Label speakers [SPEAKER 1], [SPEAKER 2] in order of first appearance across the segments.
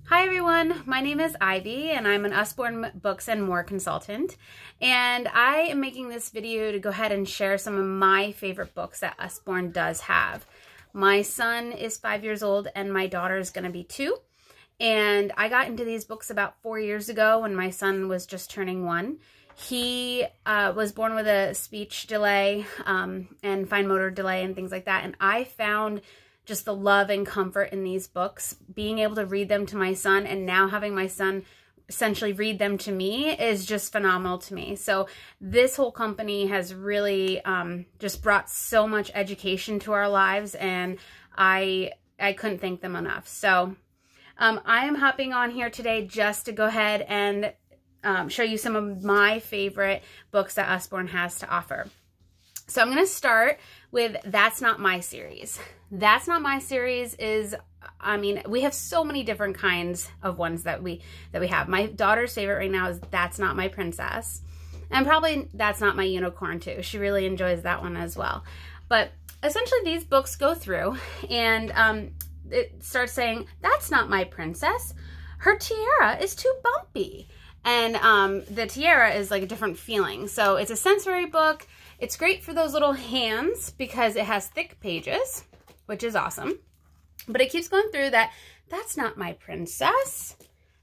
[SPEAKER 1] Hi everyone, my name is Ivy and I'm an Usborne Books and More consultant, and I am making this video to go ahead and share some of my favorite books that Usborne does have. My son is 5 years old and my daughter is going to be 2, and I got into these books about 4 years ago when my son was just turning 1. He was born with a speech delay and fine motor delay and things like that, and I found just the love and comfort in these books. Being able to read them to my son and now having my son essentially read them to me is just phenomenal to me. So this whole company has really just brought so much education to our lives, and I couldn't thank them enough. So I am hopping on here today just to go ahead and show you some of my favorite books that Usborne has to offer. So I'm going to start with That's Not My series. That's Not My series is, I mean, we have so many different kinds of ones that we have. My daughter's favorite right now is That's Not My Princess. And probably That's Not My Unicorn too. She really enjoys that one as well. But essentially these books go through and it starts saying, that's not my princess. Her tiara is too bumpy. And the tiara is like a different feeling. So it's a sensory book. It's great for those little hands because it has thick pages, which is awesome. But it keeps going through that, that's not my princess,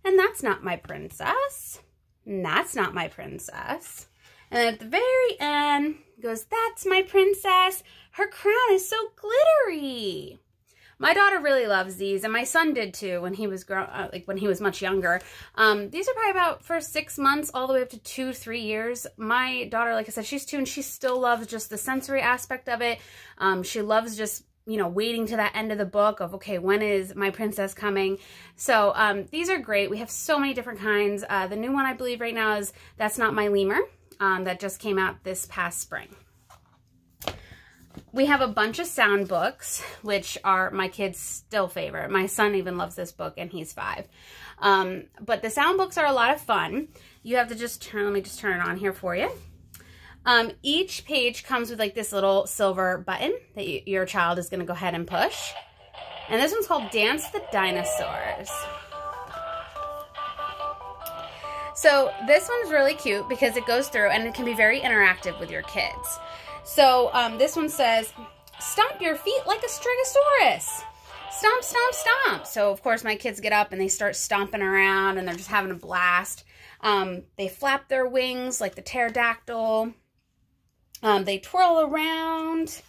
[SPEAKER 1] and that's not my princess, and that's not my princess. And then at the very end, it goes, that's my princess. Her crown is so glittery. My daughter really loves these, and my son did too when he was when he was much younger. These are probably about for 6 months all the way up to 2-3 years. My daughter, like I said, she's 2 and she still loves just the sensory aspect of it. She loves just, you know, waiting to that end of the book of, okay, when is my princess coming? So these are great. We have so many different kinds. The new one I believe right now is That's Not My Lemur that just came out this past spring. We have a bunch of sound books, which are my kids' still favorite. My son even loves this book, and he's 5. But the sound books are a lot of fun. You have to just turn, let me just turn it on here for you. Each page comes with like this little silver button that your child is going to go ahead and push. And this one's called Dance the Dinosaurs. So this one's really cute because it goes through and it can be very interactive with your kids. So this one says, stomp your feet like a stegosaurus. Stomp, stomp, stomp. So of course my kids get up and they start stomping around and they're just having a blast. They flap their wings like the pterodactyl. They twirl around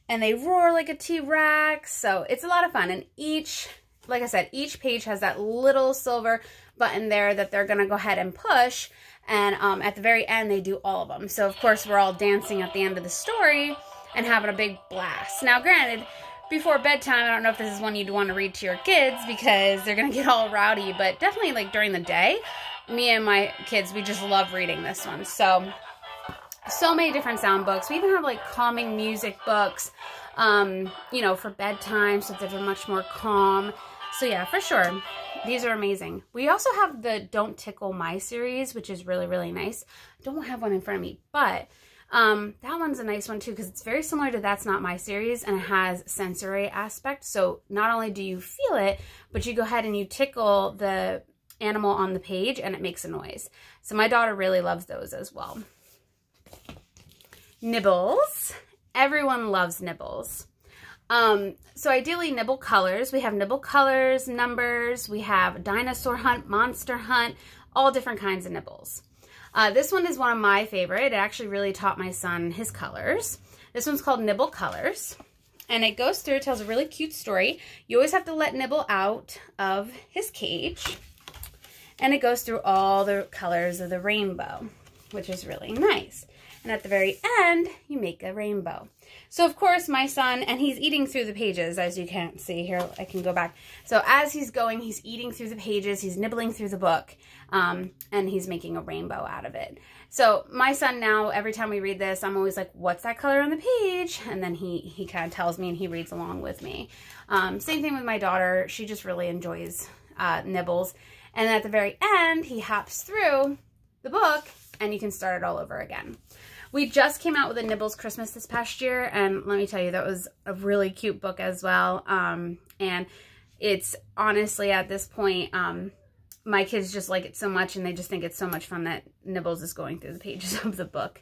[SPEAKER 1] and they roar like a T-Rex. So it's a lot of fun. And each, like I said, each page has that little silver button there that they're going to go ahead and push. And at the very end, they do all of them. So, of course, we're all dancing at the end of the story and having a big blast. Now, granted, before bedtime, I don't know if this is one you'd want to read to your kids because they're going to get all rowdy. But definitely, like, during the day, me and my kids, we just love reading this one. So many different sound books. We even have, like, calming music books, you know, for bedtime, so they're much more calm. So, yeah, for sure. These are amazing. We also have the Don't Tickle My series, which is really, really nice. I don't have one in front of me, but that one's a nice one too because it's very similar to That's Not My series and it has sensory aspect. So not only do you feel it, but you go ahead and you tickle the animal on the page and it makes a noise. So my daughter really loves those as well. Nibbles. Everyone loves Nibbles. So ideally Nibble colors. We have Nibble colors, numbers, we have dinosaur hunt, monster hunt, all different kinds of Nibbles. This one is one of my favorite. It actually really taught my son his colors. This one's called Nibble Colors, and it goes through, it tells a really cute story. You always have to let Nibble out of his cage, and it goes through all the colors of the rainbow, which is really nice. And at the very end, you make a rainbow. So, of course, my son, and he's eating through the pages, as you can't see here. I can go back. So, as he's going, he's eating through the pages. He's nibbling through the book, and he's making a rainbow out of it. So, my son now, every time we read this, I'm always like, what's that color on the page? And then he kind of tells me, and he reads along with me. Same thing with my daughter. She just really enjoys Nibbles. And at the very end, he hops through the book, and you can start it all over again. We just came out with a Nibbles Christmas this past year, and let me tell you, that was a really cute book as well. And It's honestly, at this point, my kids just like it so much, and they just think it's so much fun that Nibbles is going through the pages of the book.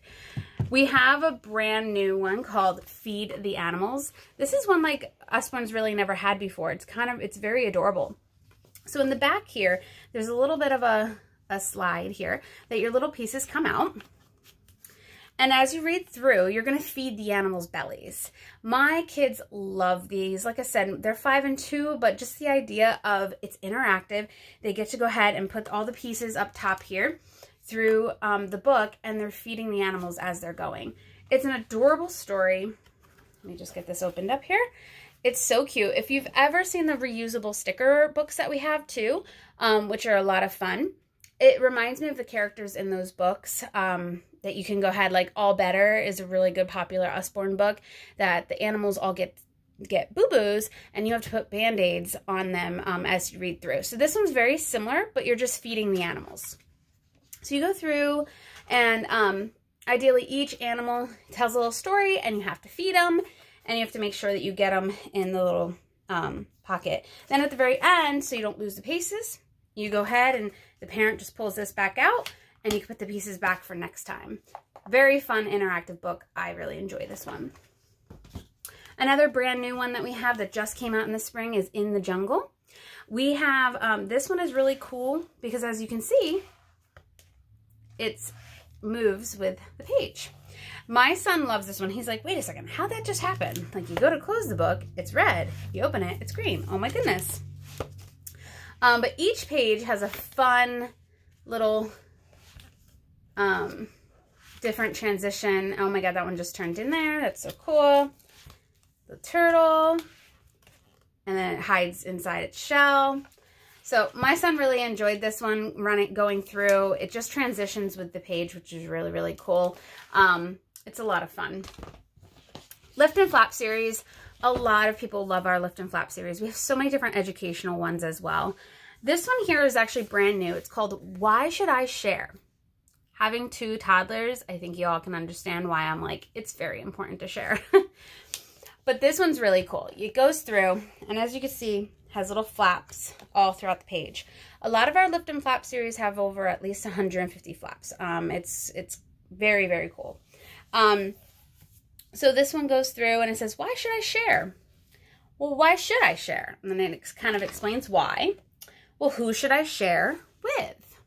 [SPEAKER 1] We have a brand new one called Feed the Animals. This is one like Usborne's really never had before. It's very adorable. So in the back here, there's a little bit of a slide here that your little pieces come out. And as you read through, you're going to feed the animals' bellies. My kids love these. Like I said, they're 5 and 2, but just the idea of it's interactive. They get to go ahead and put all the pieces up top here through the book, and they're feeding the animals as they're going. It's an adorable story. Let me just get this opened up here. It's so cute. If you've ever seen the reusable sticker books that we have too, which are a lot of fun, it reminds me of the characters in those books. That you can go ahead, like All Better is a really good popular Usborne book that the animals all get boo-boos, and you have to put Band-Aids on them as you read through. So this one's very similar, but you're just feeding the animals. So you go through, and ideally each animal tells a little story, and you have to feed them, and you have to make sure that you get them in the little pocket. Then at the very end, so you don't lose the pieces, you go ahead and the parent just pulls this back out, and you can put the pieces back for next time. Very fun, interactive book. I really enjoy this one. Another brand new one that we have that just came out in the spring is In the Jungle. We have, this one is really cool because as you can see, it moves with the page. My son loves this one. He's like, wait a second, how'd that just happen? Like, you go to close the book, it's red. You open it, it's green. Oh my goodness. But each page has a fun little different transition. Oh my god, that one just turned in there. That's so cool. The turtle, and then it hides inside its shell. So my son really enjoyed this one, going through. It just transitions with the page, which is really, really cool. It's a lot of fun. Lift and Flap series. A lot of people love our Lift and Flap series. We have so many different educational ones as well. This one here is actually brand new. It's called Why Should I Share? Having 2 toddlers, I think you all can understand why I'm like, it's very important to share. But this one's really cool. It goes through, and as you can see, has little flaps all throughout the page. A lot of our Lift and Flap series have over at least 150 flaps. It's very, very cool. So this one goes through, and it says, why should I share? Well, why should I share? And then it kind of explains why. Well, who should I share with?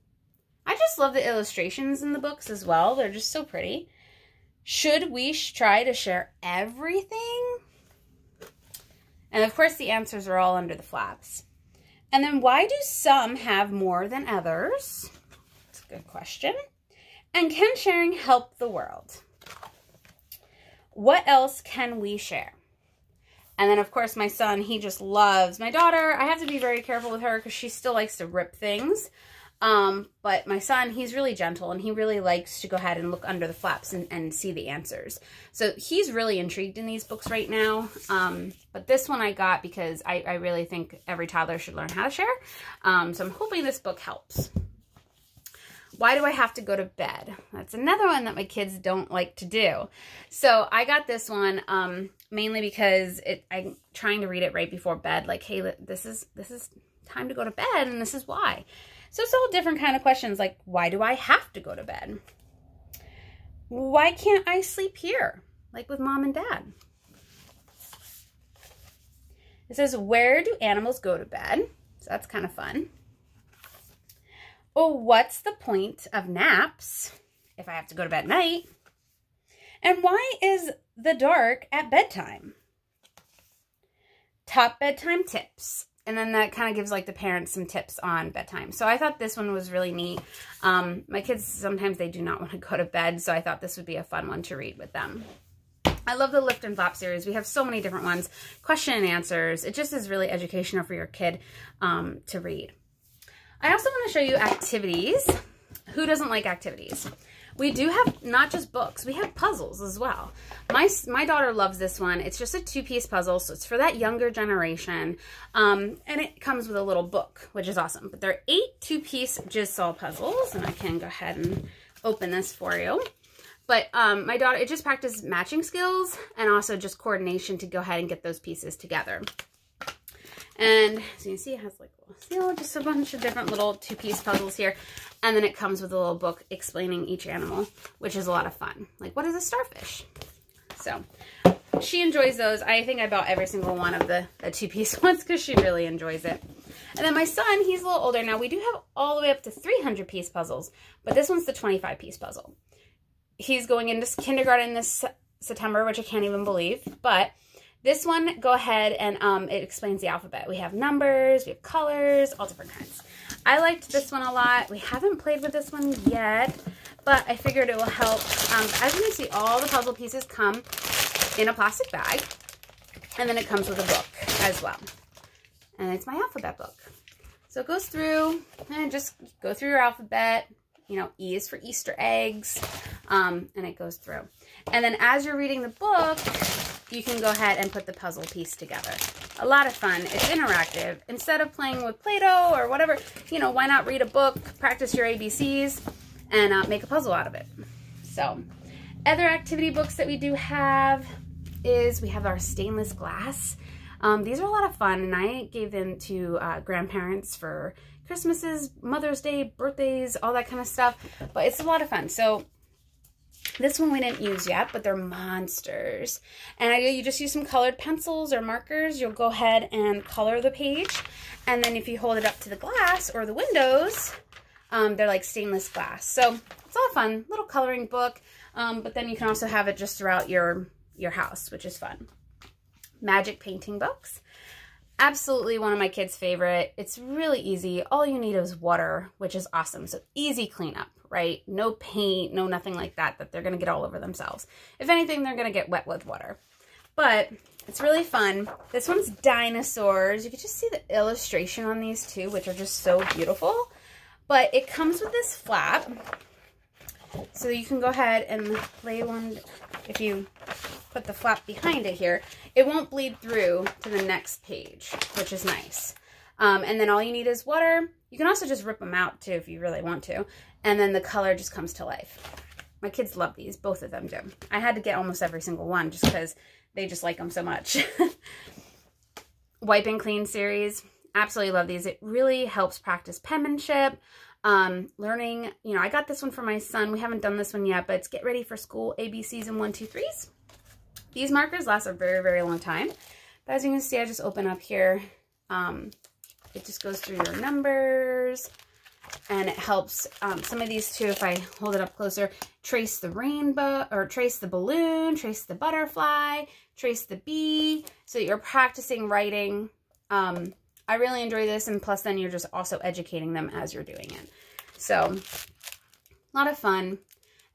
[SPEAKER 1] I just love the illustrations in the books as well. They're just so pretty. Should we try to share everything? And of course, the answers are all under the flaps. And then why do some have more than others? That's a good question. And can sharing help the world? What else can we share? And then, of course, my son, he just loves my daughter. I have to be very careful with her because she still likes to rip things. But my son, he's really gentle, and he really likes to go ahead and look under the flaps and see the answers. So he's really intrigued in these books right now. But this one I got because I really think every toddler should learn how to share. So I'm hoping this book helps. Why do I have to go to bed? That's another one that my kids don't like to do. So I got this one mainly because I'm trying to read it right before bed. Like, hey, this is time to go to bed, and this is why. So it's all different kind of questions, like, why do I have to go to bed? Why can't I sleep here, like with mom and dad? It says, where do animals go to bed? So that's kind of fun. Oh, what's the point of naps if I have to go to bed at night? And why is the dark at bedtime? Top bedtime tips. And then that kind of gives like the parents some tips on bedtime. So I thought this one was really neat. My kids, sometimes they do not want to go to bed. So I thought this would be a fun one to read with them. I love the Lift and Flap series. We have so many different ones. Question and answers. It just is really educational for your kid to read. I also want to show you activities. Who doesn't like activities? We do have not just books, we have puzzles as well. My daughter loves this one. It's just a 2-piece puzzle, so it's for that younger generation. And it comes with a little book, which is awesome. But there are 8 2-piece jigsaw puzzles, and I can go ahead and open this for you. But my daughter, it just practices matching skills and also just coordination to go ahead and get those pieces together. And as you can see, it has like a little seal, just a bunch of different little 2-piece puzzles here. And then it comes with a little book explaining each animal, which is a lot of fun. Like, what is a starfish? So she enjoys those. I think I bought every single one of the 2-piece ones because she really enjoys it. And then my son, he's a little older now. We do have all the way up to 300-piece puzzles, but this one's the 25-piece puzzle. He's going into kindergarten this September, which I can't even believe. But this one, go ahead and it explains the alphabet. We have numbers, we have colors, all different kinds. I liked this one a lot. We haven't played with this one yet, but I figured it will help. As you can see, all the puzzle pieces come in a plastic bag, and then it comes with a book as well. And it's my alphabet book. So it goes through, and just go through your alphabet. You know, E is for Easter eggs, and it goes through. And then as you're reading the book, you can go ahead and put the puzzle piece together. A lot of fun. It's interactive. Instead of playing with Play-Doh or whatever, you know, why not read a book, practice your ABCs, and make a puzzle out of it. So, other activity books that we do have is we have our stainless glass. These are a lot of fun, and I gave them to grandparents for Christmases, Mother's Day, birthdays, all that kind of stuff. But it's a lot of fun. So this one we didn't use yet, but they're monsters. And you just use some colored pencils or markers. You'll go ahead and color the page. And then if you hold it up to the glass or the windows, they're like stainless glass. So it's a lot of fun. Little coloring book. But then you can also have it just throughout your house, which is fun. Magic painting books. Absolutely one of my kids' favorite. It's really easy. All you need is water, which is awesome. So easy cleanup, right? No paint, no nothing like that they're going to get all over themselves. If anything, they're going to get wet with water. But it's really fun. This one's dinosaurs. You can just see the illustration on these too, which are just so beautiful. But it comes with this flap. So you can go ahead and lay one, if you put the flap behind it here, it won't bleed through to the next page, which is nice. And then all you need is water. You can also just rip them out too if you really want to. And then the color just comes to life. My kids love these, both of them do. I had to get almost every single one just because they just like them so much. Wipe and Clean series. Absolutely love these. It really helps practice penmanship. Learning, you know, I got this one for my son. We haven't done this one yet, but it's get ready for school, ABCs and 1, 2, 3s. These markers last a very, very long time. But as you can see, I just open up here. It just goes through your numbers, and it helps, some of these too, if I hold it up closer, trace the rainbow, or trace the balloon, trace the butterfly, trace the bee, so you're practicing writing. I really enjoy this, and plus then you're just also educating them as you're doing it. So, a lot of fun.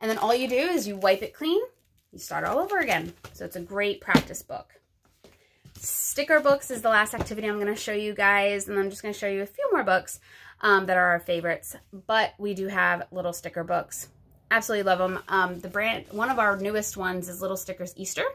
[SPEAKER 1] And then all you do is you wipe it clean, you start all over again. So it's a great practice book. Sticker books is the last activity I'm going to show you guys, and I'm just going to show you a few more books that are our favorites. But we do have little sticker books. Absolutely love them. The brand, one of our newest ones is Little Stickers Easter.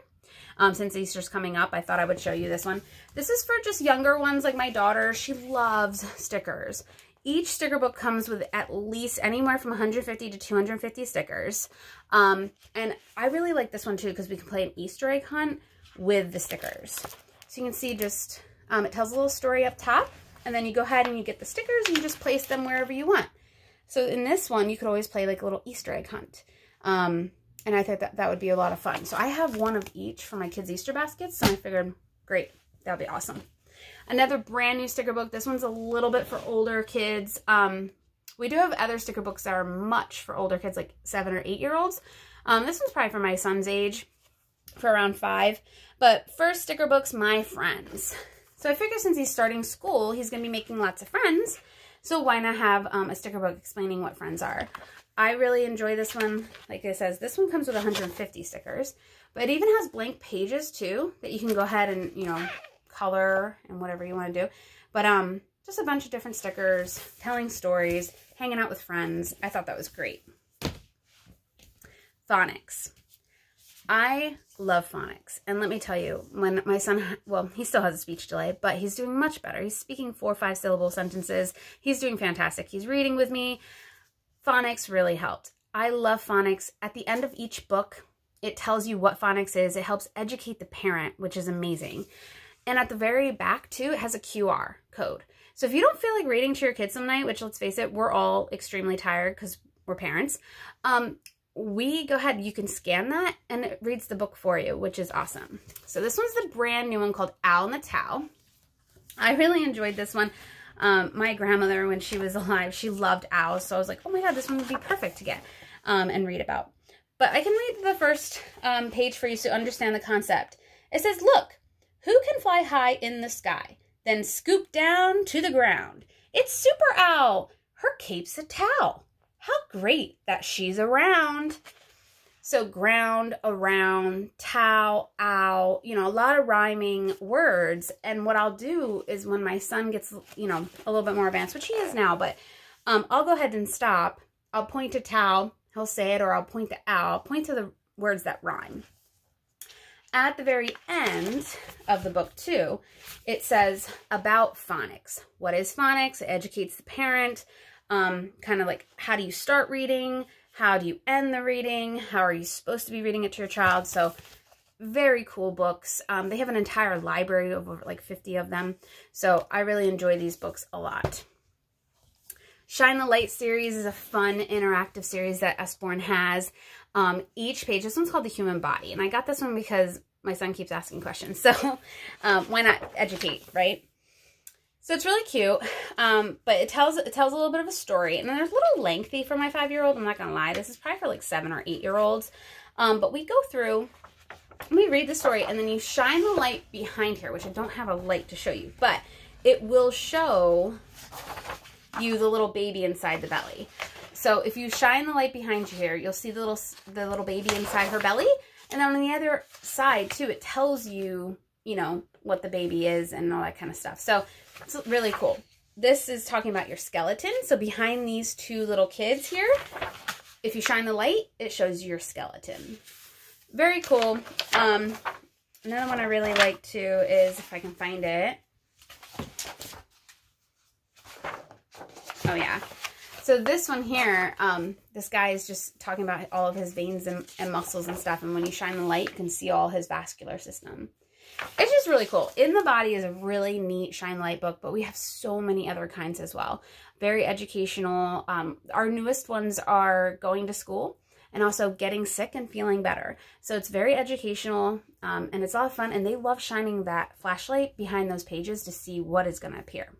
[SPEAKER 1] Since Easter's coming up, I thought I would show you this one. This is for just younger ones like my daughter. She loves stickers. Each sticker book comes with at least anywhere from 150 to 250 stickers. And I really like this one too because we can play an Easter egg hunt with the stickers. So you can see just, it tells a little story up top, and then you go ahead and you get the stickers and you just place them wherever you want. So in this one, you could always play like a little Easter egg hunt. And I thought that would be a lot of fun. So I have one of each for my kids' Easter baskets. So I figured, great, that'll be awesome. Another brand new sticker book. This one's a little bit for older kids. We do have other sticker books that are much for older kids, like 7 or 8-year-olds. This one's probably for my son's age, for around 5. But first sticker books, My Friends. So I figured since he's starting school, he's going to be making lots of friends. So why not have a sticker book explaining what friends are? I really enjoy this one. Like it says, this one comes with 150 stickers, but it even has blank pages too that you can go ahead and, you know, color and whatever you want to do. But just a bunch of different stickers, telling stories, hanging out with friends. I thought that was great. Phonics. I love phonics. And let me tell you, when my son, well, he still has a speech delay, but he's doing much better. He's speaking 4 or 5 syllable sentences. He's doing fantastic. He's reading with me. Phonics really helped. I love phonics. At the end of each book, it tells you what phonics is. It helps educate the parent, which is amazing. And at the very back too, it has a QR code. So if you don't feel like reading to your kids some night, which let's face it, we're all extremely tired because we're parents, we go ahead, you can scan that and it reads the book for you, which is awesome. So this one's the brand new one called Owl in the Towel. I really enjoyed this one. My grandmother, when she was alive, she loved owls. So I was like, oh my God, this one would be perfect to get and read about. But I can read the first page for you so you understand the concept. It says, look, who can fly high in the sky, then scoop down to the ground? It's Super Owl. Her cape's a towel. How great that she's around. So ground, around, towel, owl, you know, a lot of rhyming words. And what I'll do is when my son gets, you know, a little bit more advanced, which he is now, but I'll go ahead and stop. I'll point to towel, he'll say it, or I'll point to owl, point to the words that rhyme. At the very end of the book too, it says about phonics. What is phonics? It educates the parent, kind of like how do you start reading? How do you end the reading? How are you supposed to be reading it to your child? So very cool books. They have an entire library of over like 50 of them. So I really enjoy these books a lot. Shine the Light series is a fun interactive series that Usborne has. Each page, this one's called The Human Body. And I got this one because my son keeps asking questions. So why not educate, right? So it's really cute, but it tells a little bit of a story, and then it's a little lengthy for my 5-year-old. I'm not gonna lie, this is probably for like 7 or 8-year-olds. But we go through, we read the story, and then you shine the light behind here, which I don't have a light to show you, but it will show you the little baby inside the belly. So if you shine the light behind you here, you'll see the little baby inside her belly, and then on the other side too, it tells you, you know, what the baby is and all that kind of stuff. So it's really cool. This is talking about your skeleton. So behind these two little kids here, if you shine the light, it shows you your skeleton. Very cool. Another one I really like too is, if I can find it. Oh yeah. So this one here, this guy is just talking about all of his veins and muscles and stuff. And when you shine the light, you can see all his vascular system. It's just really cool. In the Body is a really neat shine light book, but we have so many other kinds as well. Very educational. Our newest ones are Going to School and also Getting Sick and Feeling Better. So it's very educational and it's a lot of fun, and they love shining that flashlight behind those pages to see what is going to appear.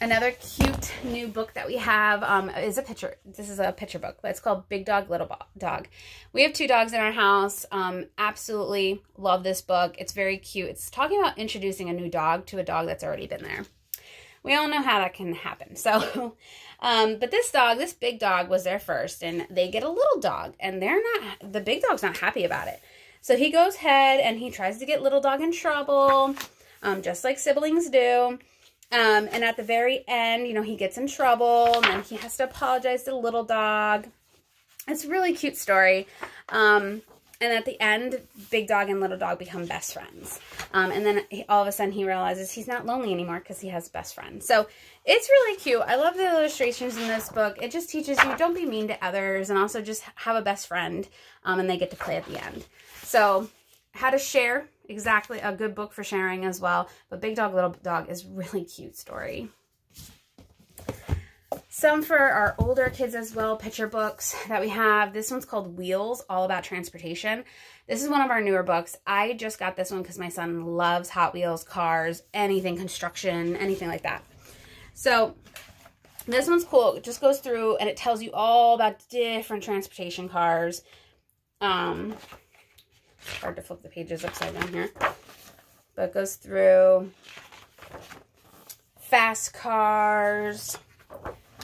[SPEAKER 1] Another cute new book that we have is a picture. This is a picture book. It's called Big Dog, Little Dog. We have 2 dogs in our house. Absolutely love this book. It's very cute. It's talking about introducing a new dog to a dog that's already been there. We all know how that can happen. So, but this big dog was there first, and they get a little dog, and the big dog's not happy about it. So he goes ahead and he tries to get little dog in trouble, just like siblings do. And at the very end, you know, he gets in trouble, and then he has to apologize to the little dog. It's a really cute story. And at the end, Big Dog and Little Dog become best friends. And then all of a sudden he realizes he's not lonely anymore because he has a best friend. So it's really cute. I love the illustrations in this book. It just teaches you don't be mean to others, and also just have a best friend, and they get to play at the end. So how to share. Exactly, a good book for sharing as well. But Big Dog, Little Dog is really cute story. Some for our older kids as well, picture books that we have. This one's called Wheels, all about transportation. This is one of our newer books. I just got this one because my son loves Hot Wheels, cars, anything construction, anything like that. So this one's cool. It just goes through and it tells you all about different transportation cars. Hard to flip the pages upside down here, but it goes through fast cars.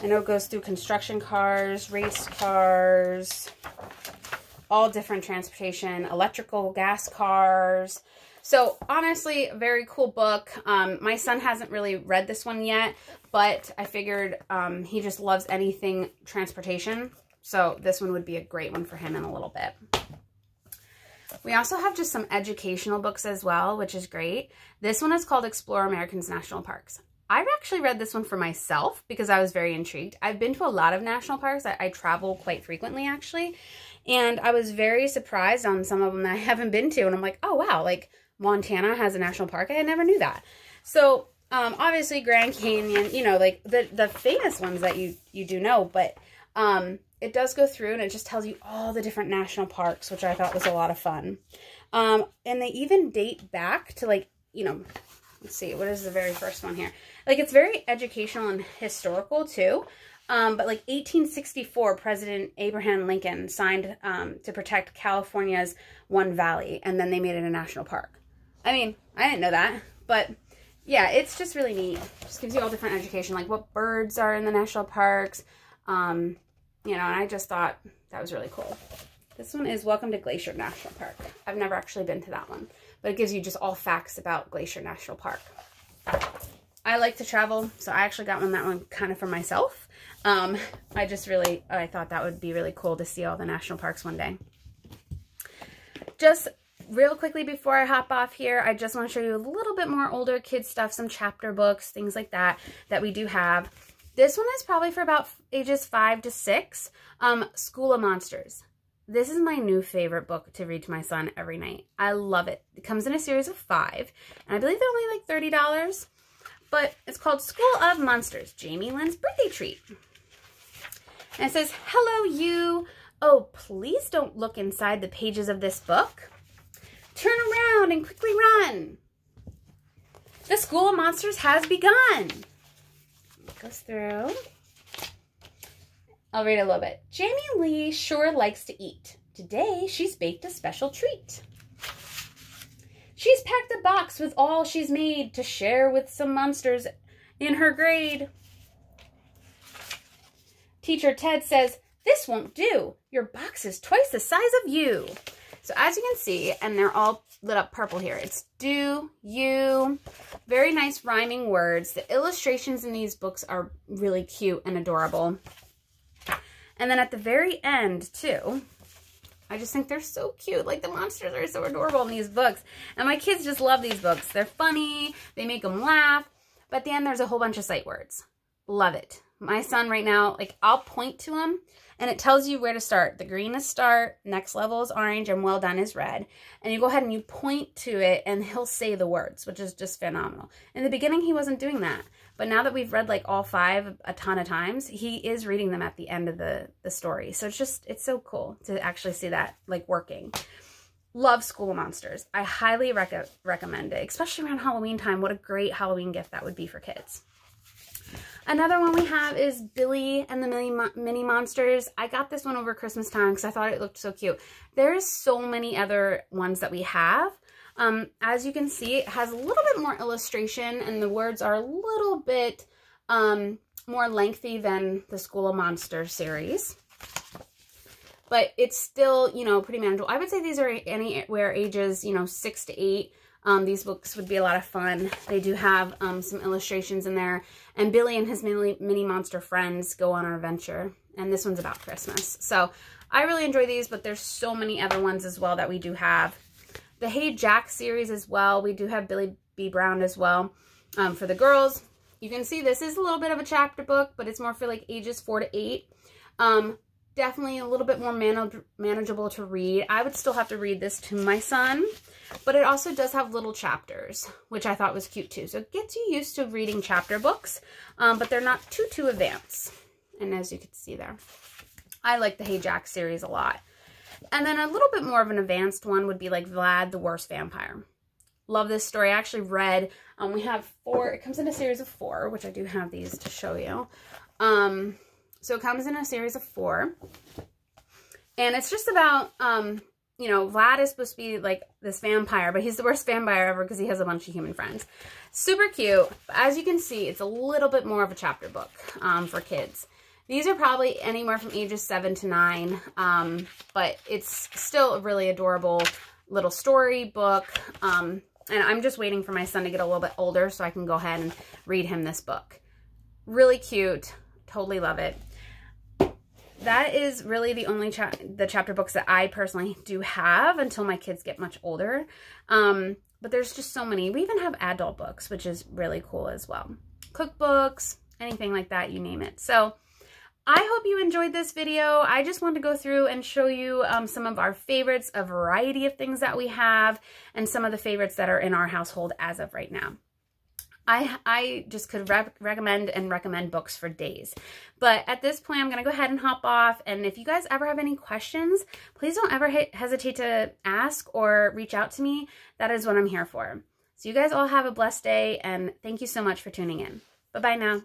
[SPEAKER 1] I know it goes through construction cars, race cars, all different transportation, electrical, gas cars. So honestly, a very cool book. My son hasn't really read this one yet, but I figured he just loves anything transportation. So this one would be a great one for him in a little bit. We also have just some educational books as well, which is great. This one is called Explore America's National Parks. I've actually read this one for myself because I was very intrigued. I've been to a lot of national parks. I travel quite frequently, actually. And I was very surprised on some of them that I haven't been to. And I'm like, oh, wow, like Montana has a national park. I never knew that. So obviously Grand Canyon, you know, like the famous ones that you do know. But it does go through and it just tells you all the different national parks, which I thought was a lot of fun. And they even date back to, like, you know, let's see, what is the very first one here? Like, it's very educational and historical too. But like 1864, President Abraham Lincoln signed to protect California's one valley, and then they made it a national park. I mean, I didn't know that, but yeah, it's just really neat. Just gives you all different education, like what birds are in the national parks, you know, and I just thought that was really cool. This one is Welcome to Glacier National Park. I've never actually been to that one, but it gives you just all facts about Glacier National Park. I like to travel, so I actually got that one kind of for myself. I thought that would be really cool to see all the national parks one day. Just real quickly before I hop off here, I just want to show you a little bit more older kid stuff, some chapter books, things like that we do have. This one is probably for about ages 5 to 6, School of Monsters. This is my new favorite book to read to my son every night. I love it. It comes in a series of 5, and I believe they're only like $30, but it's called School of Monsters, Jamie Lynn's Birthday Treat. And it says, hello you. Oh, please don't look inside the pages of this book. Turn around and quickly run. The School of Monsters has begun. It goes through. I'll read a little bit. Jamie Lee sure likes to eat. Today, she's baked a special treat. She's packed a box with all she's made to share with some monsters in her grade. Teacher Ted says, this won't do. Your box is twice the size of you. So as you can see, and they're all lit up purple here, it's do, you, very nice rhyming words. The illustrations in these books are really cute and adorable. And then at the very end, too, I just think they're so cute. Like, the monsters are so adorable in these books. And my kids just love these books. They're funny. They make them laugh. But at the end, there's a whole bunch of sight words. Love it. My son right now, like, I'll point to him, and it tells you where to start. The green is start, next level is orange, and well done is red. And you go ahead and you point to it, and he'll say the words, which is just phenomenal. In the beginning, he wasn't doing that. But now that we've read, like, all 5 a ton of times, he is reading them at the end of the story. So it's so cool to actually see that, like, working. Love School of Monsters. I highly recommend it, especially around Halloween time. What a great Halloween gift that would be for kids. Another one we have is Billy and the Mini Monsters. I got this one over Christmas time because I thought it looked so cute. There's so many other ones that we have. As you can see, it has a little bit more illustration, and the words are a little bit more lengthy than the School of Monsters series. But it's still, you know, pretty manageable. I would say these are anywhere ages, you know, 6 to 8. These books would be a lot of fun. They do have some illustrations in there. And Billy and his mini monster friends go on an adventure. And this one's about Christmas. So I really enjoy these, but there's so many other ones as well that we do have. The Hey Jack series as well. We do have Billy B. Brown as well. For the girls, you can see this is a little bit of a chapter book, but it's more for like ages 4 to 8. Definitely a little bit more manageable to read. I would still have to read this to my son, but it also does have little chapters, which I thought was cute too. So it gets you used to reading chapter books, but they're not too advanced. And as you can see there, I like the Hey Jack series a lot. And then a little bit more of an advanced one would be like Vlad the Worst Vampire. Love this story. I actually read, we have 4, it comes in a series of 4, which I do have these to show you. So it comes in a series of 4, and it's just about, you know, Vlad is supposed to be like this vampire, but he's the worst vampire ever because he has a bunch of human friends. Super cute. But as you can see, it's a little bit more of a chapter book for kids. These are probably anywhere from ages 7 to 9, but it's still a really adorable little story book. And I'm just waiting for my son to get a little bit older so I can go ahead and read him this book. Really cute. Totally love it. That is really the only chapter books that I personally do have until my kids get much older. But there's just so many. We even have adult books, which is really cool as well. Cookbooks, anything like that, you name it. So I hope you enjoyed this video. I just wanted to go through and show you some of our favorites, a variety of things that we have, and some of the favorites that are in our household as of right now. I just could recommend books for days. But at this point, I'm going to go ahead and hop off. And if you guys ever have any questions, please don't ever hesitate to ask or reach out to me. That is what I'm here for. So you guys all have a blessed day, and thank you so much for tuning in. Bye-bye now.